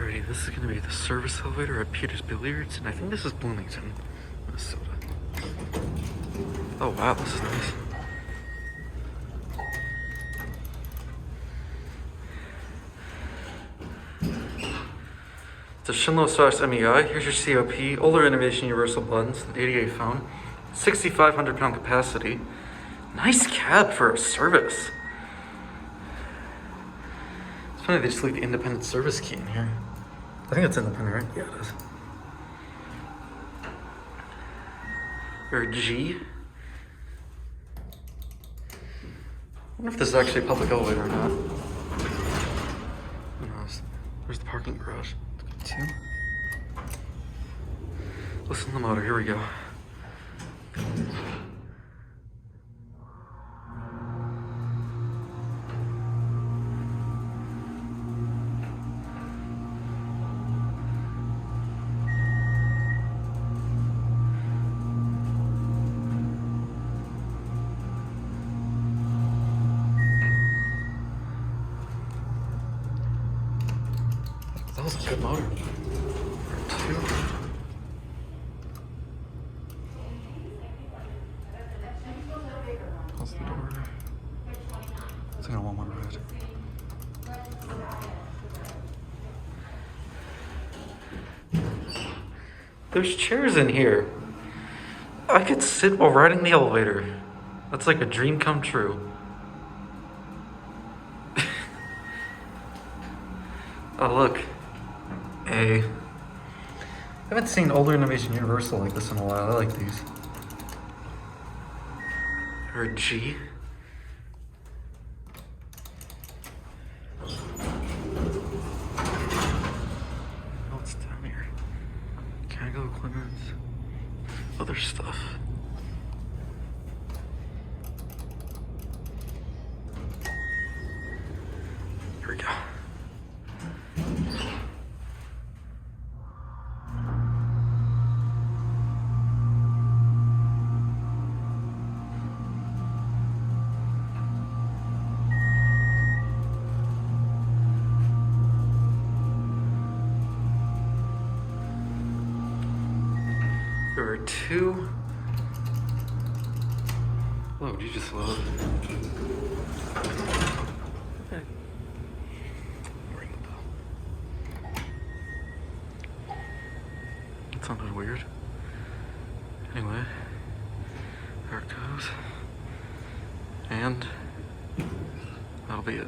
Alrighty, this is gonna be the service elevator at Peter's Billiards, and I think this is Bloomington, Minnesota. Oh wow, this is nice. It's a Schindler MEI. Here's your COP, older innovation universal buttons, 88 phone, 6,500 pound capacity. Nice cab for a service. It's funny they just leave the independent service key in here. I think it's independent, right? Yeah, it is. Or G. I wonder if this is actually a public elevator or not. Who knows? Where's the parking garage? Two. Listen to the motor. Here we go. That was a good motor. Two. Close the door. I think I want one red. There's chairs in here. I could sit while riding the elevator. That's like a dream come true. Oh look. A. I haven't seen older innovation universal like this in a while. I like these. Or a G. What's down here? Mechanical equipment. Other stuff. Here we go. There are two. Oh, did you just load? Okay. Ring the bell. That sounded weird. Anyway, there it goes. And that'll be it.